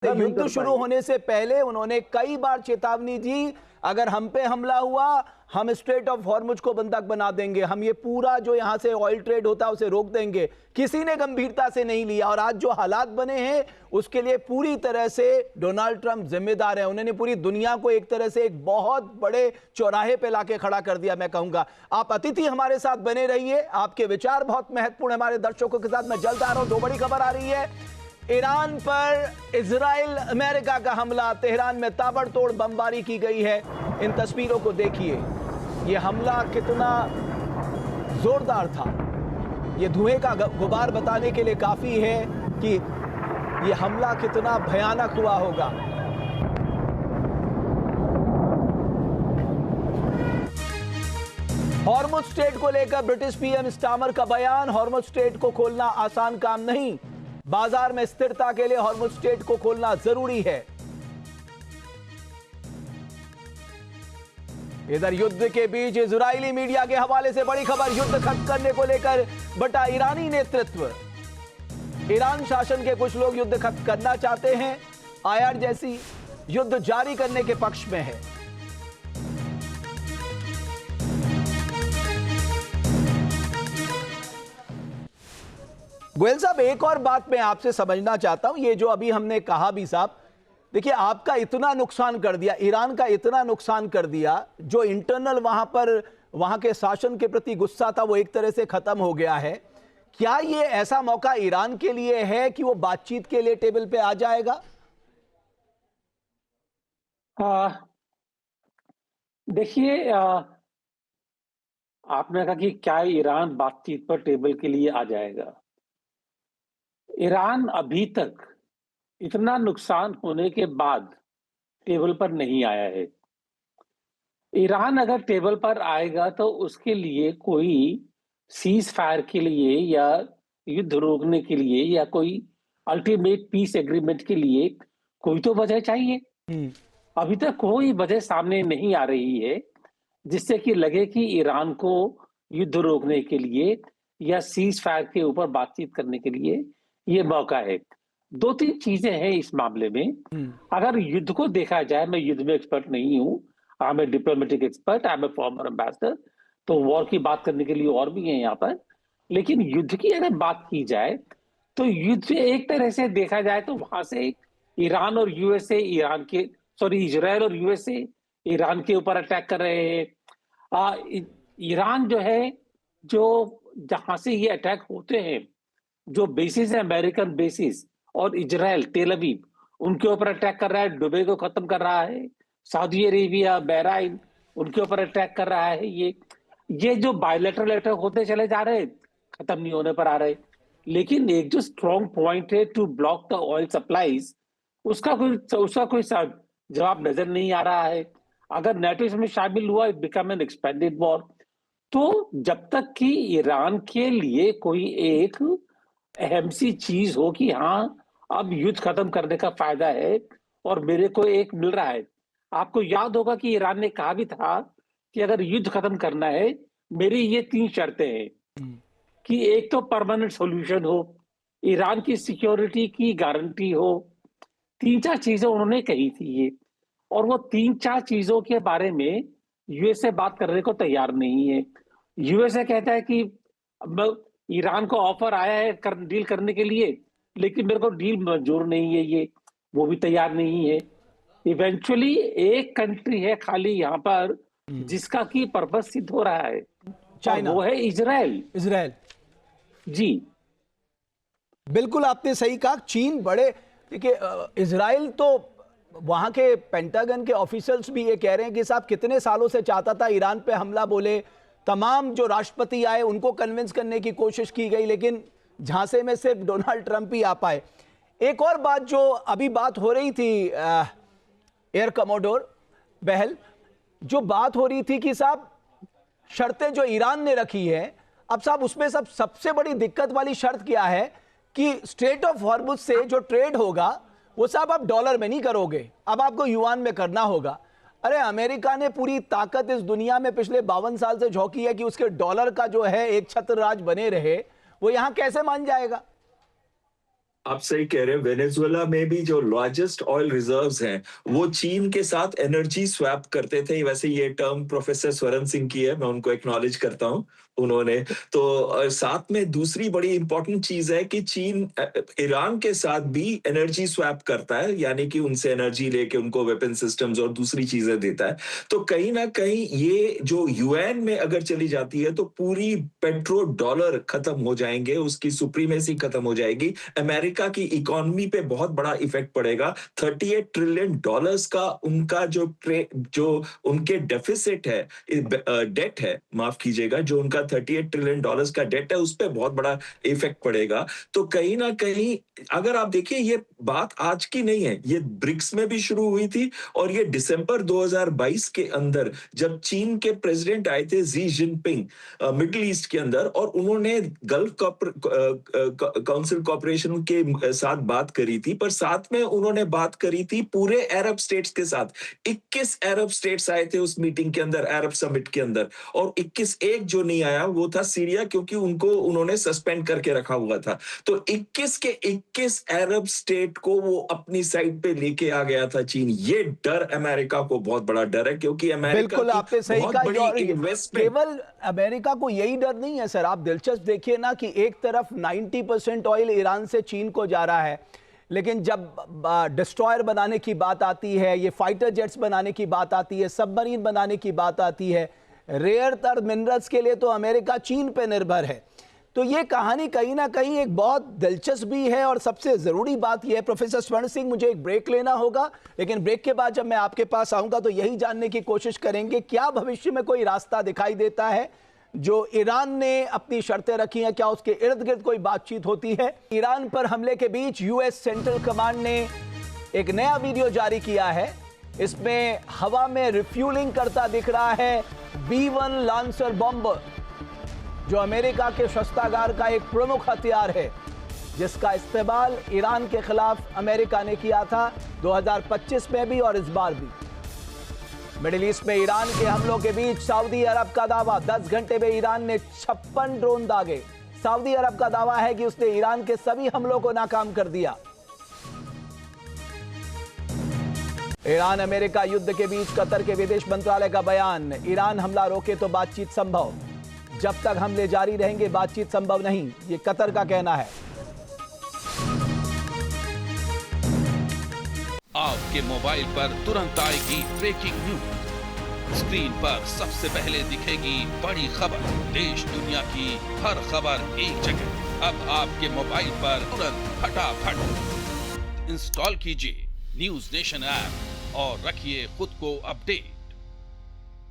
युद्ध शुरू होने से पहले उन्होंने कई बार चेतावनी दी, अगर हम पे हमला हुआ हम स्ट्रेट ऑफ हॉर्मुज को बंधक बना देंगे, हम ये पूरा जो यहां से ऑयल ट्रेड होता है उसे रोक देंगे। किसी ने गंभीरता से नहीं लिया और आज जो हालात बने हैं उसके लिए पूरी तरह से डोनाल्ड ट्रंप जिम्मेदार है। उन्होंने पूरी दुनिया को एक तरह से एक बहुत बड़े चौराहे पे लाके खड़ा कर दिया। मैं कहूंगा आप अतिथि हमारे साथ बने रहिए, आपके विचार बहुत महत्वपूर्ण हमारे दर्शकों के साथ। मैं जल्द आ रहा हूं, दो बड़ी खबर आ रही है। ईरान पर इजराइल अमेरिका का हमला, तेहरान में ताबड़तोड़ बमबारी की गई है। इन तस्वीरों को देखिए, यह हमला कितना जोरदार था। यह धुएं का गुबार बताने के लिए काफी है कि यह हमला कितना भयानक हुआ होगा। हॉर्मुज स्ट्रेट को लेकर ब्रिटिश पीएम स्टामर का बयान, हॉर्मुज स्ट्रेट को खोलना आसान काम नहीं, बाजार में स्थिरता के लिए हॉर्मुज स्ट्रेट को खोलना जरूरी है। इधर युद्ध के बीच इजरायली मीडिया के हवाले से बड़ी खबर, युद्ध खत्म करने को लेकर बटा ईरानी नेतृत्व। ईरान शासन के कुछ लोग युद्ध खत्म करना चाहते हैं, आयार जैसी युद्ध जारी करने के पक्ष में है। गोयल साहब, एक और बात मैं आपसे समझना चाहता हूं, ये जो अभी हमने कहा भी साहब, देखिए आपका इतना नुकसान कर दिया, ईरान का इतना नुकसान कर दिया, जो इंटरनल वहां पर वहां के शासन के प्रति गुस्सा था वो एक तरह से खत्म हो गया है। क्या ये ऐसा मौका ईरान के लिए है कि वो बातचीत के लिए टेबल पे आ जाएगा? देखिए, आपने कहा कि क्या ईरान बातचीत पर टेबल के लिए आ जाएगा। ईरान अभी तक इतना नुकसान होने के बाद टेबल पर नहीं आया है। ईरान अगर टेबल पर आएगा तो उसके लिए कोई सीज फायर के लिए या युद्ध रोकने के लिए या कोई अल्टीमेट पीस एग्रीमेंट के लिए कोई तो वजह चाहिए। अभी तक कोई वजह सामने नहीं आ रही है जिससे कि लगे कि ईरान को युद्ध रोकने के लिए या सीज फायर के ऊपर बातचीत करने के लिए ये मौका है। दो तीन चीजें हैं इस मामले में। अगर युद्ध को देखा जाए, मैं युद्ध में एक्सपर्ट नहीं हूं, I am a diplomatic expert, I am a former ambassador, तो वॉर की बात करने के लिए और भी है यहाँ पर। लेकिन युद्ध की अगर बात की जाए तो युद्ध एक तरह से देखा जाए तो वहां से ईरान और यूएसए इजराइल और यूएसए ईरान के ऊपर अटैक कर रहे हैं। ईरान जो है, जो जहां से ये अटैक होते हैं, जो बेसिस है अमेरिकन बेसिस, और इजराइल तेल अवीव उनके ऊपर अटैक कर रहा है, दुबई को खत्म कर रहा है, सऊदी अरेबिया, बहराइन उनके ऊपर अटैक कर रहा है। ये जो बायलैटरल अटैक होते चले जा रहे, खत्म नहीं होने पर आ रहे। लेकिन एक जो स्ट्रॉन्ग पॉइंट है to block the oil supplies, उसका कोई जवाब नजर नहीं आ रहा है। अगर नेटो इसमें शामिल हुआ, it become an expanded war. तो जब तक कि ईरान के लिए कोई एक अहम सी चीज हो कि हाँ अब युद्ध खत्म करने का फायदा है और मेरे को एक मिल रहा है। आपको याद होगा कि ईरान ने कहा भी था कि अगर युद्ध खत्म करना है, मेरी ये तीन शर्तें हैं कि एक तो परमानेंट सॉल्यूशन हो, ईरान की सिक्योरिटी की गारंटी हो। तीन चार चीजें उन्होंने कही थी ये, और वो तीन चार चीजों के बारे में यूएसए बात करने को तैयार नहीं है। यूएसए कहता है कि ईरान को ऑफर आया है डील करने के लिए, लेकिन मेरे को डील मंजूर नहीं है, ये वो भी तैयार नहीं है। इवेंचुअली एक कंट्री है खाली यहाँ पर जिसका की पर्पस सिद्ध हो रहा है, चाइना, वो है इजराइल। जी बिल्कुल आपने सही कहा। चीन बड़े, देखिए इजराइल तो वहां के पेंटागन के ऑफिशियल्स भी ये कह रहे हैं कि साहब कितने सालों से चाहता था ईरान पे हमला, बोले तमाम जो राष्ट्रपति आए उनको कन्विंस करने की कोशिश की गई, लेकिन झांसे में सिर्फ डोनाल्ड ट्रंप ही आ पाए। एक और बात जो अभी बात हो रही थी, एयर कमोडोर बहल, जो बात हो रही थी कि साहब शर्तें जो ईरान ने रखी है, अब साहब उसमें सबसे बड़ी दिक्कत वाली शर्त क्या है कि स्ट्रेट ऑफ हॉर्मुज से जो ट्रेड होगा वो साहब आप डॉलर में नहीं करोगे, अब आपको युआन में करना होगा। अरे अमेरिका ने पूरी ताकत इस दुनिया में पिछले 52 साल से झोंकी है कि उसके डॉलर का जो है एक छत्र राज बने रहे, वो यहां कैसे मान जाएगा? आप सही कह रहे हैं। वेनेजुएला में भी जो लार्जेस्ट ऑयल रिजर्व्स हैं, वो चीन के साथ एनर्जी स्वैप करते थे। वैसे ये टर्म प्रोफेसर स्वरण सिंह की है, मैं उनको एक्नॉलेज करता हूँ उन्होंने। तो साथ में दूसरी बड़ी इंपॉर्टेंट चीज़ है कि चीन ईरान के साथ भी एनर्जी स्वैप करता है, यानी कि उनसे एनर्जी लेके उनको वेपन सिस्टम्स और दूसरी चीज़ें देता है। तो कहीं न कहीं ये जो यूएन में अगर चली जाती है, तो पूरी पेट्रो डॉलर खत्म हो जाएँगे, उसकी सुप्रीमेसी खत्म हो जाएगी। अमेरिका की इकोनॉमी पे बहुत बड़ा इफेक्ट पड़ेगा। 38 ट्रिलियन डॉलर्स का उनका जो उनके डेफिसिट है, डेट है, माफ कीजिएगा, जो उनका 38 ट्रिलियन डॉलर्स का डेट है, उस पे बहुत बड़ा इफेक्ट पड़ेगा। तो कहीं ना कहीं अगर आप देखिए, ये बात आज की नहीं है, ये ब्रिक्स में भी शुरू हुई थी, और ये दिसंबर 2022 के अंदर जब चीन के प्रेसिडेंट आए थे जी जिनपिंग मिडिल ईस्ट के अंदर, और उन्होंने गल्फ काउंसिल कॉर्पोरेशन के साथ बात करी थी, पर साथ में उन्होंने बात करी थी पूरे अरब स्टेट्स के साथ। 21 अरब स्टेट्स आए थे उस मीटिंग के अंदर, अरब समिट के अंदर, और 21 एक जो नहीं आया वो था सीरिया, क्योंकि उनको उन्होंने सस्पेंड करके रखा हुआ था। तो 21 के 21 अरब स्टेट को वो अपनी साइड पे लेके आ गया था चीन। ये डर अमेरिका को बहुत बड़ा डर है, क्योंकि अमेरिका बिल्कुल की आपने सही बहुत कहा। बड़ी और इन्वेस्टमेंट। केवल अमेरिका को यही डर नहीं है सर, आप दिलचस्प देखिए ना कि एक तरफ 90% ऑयल ईरान से चीन को जा रहा है, लेकिन जब डिस्ट्रॉयर बनाने की बात आती है, ये फाइटर जेट्स बनाने की बात आती है, सबमरीन बनाने की बात आती है, रेयर अर्थ मिनरल्स के लिए तो अमेरिका चीन पे निर्भर है। तो ये कहानी कहीं ना कहीं एक बहुत दिलचस्प भी है। और सबसे ज़रूरी बात यह है प्रोफेसर स्वर्ण सिंह, मुझे एक ब्रेक लेना होगा, लेकिन ब्रेक के बाद जब मैं आपके पास आऊंगा तो यही जानने की कोशिश करेंगे क्या भविष्य में कोई रास्ता दिखाई देता है। जो ईरान ने अपनी शर्तें रखी हैं, क्या उसके इर्द गिर्द कोई बातचीत होती है। ईरान पर हमले के बीच यूएस सेंट्रल कमांड ने एक नया वीडियो जारी किया है। इसमें हवा में रिफ्यूलिंग करता दिख रहा है B-1 लांसर बॉम्ब, जो अमेरिका के शस्त्रागार का एक प्रमुख हथियार है, जिसका इस्तेमाल ईरान के खिलाफ अमेरिका ने किया था 2025 में भी और इस बार भी। मिडिल ईस्ट में ईरान के हमलों के बीच सऊदी अरब का दावा, 10 घंटे में ईरान ने 56 ड्रोन दागे। सऊदी अरब का दावा है कि उसने ईरान के सभी हमलों को नाकाम कर दिया। ईरान अमेरिका युद्ध के बीच कतर के विदेश मंत्रालय का बयान, ईरान हमला रोके तो बातचीत संभव, जब तक हमले जारी रहेंगे बातचीत संभव नहीं, ये कतर का कहना है। आपके मोबाइल पर तुरंत आएगी ब्रेकिंग न्यूज। स्क्रीन पर सबसे पहले दिखेगी बड़ी खबर, देश दुनिया की हर खबर एक जगह। अब आपके मोबाइल पर तुरंत फटाफट इंस्टॉल कीजिए न्यूज नेशन ऐप और रखिए खुद को अपडेट।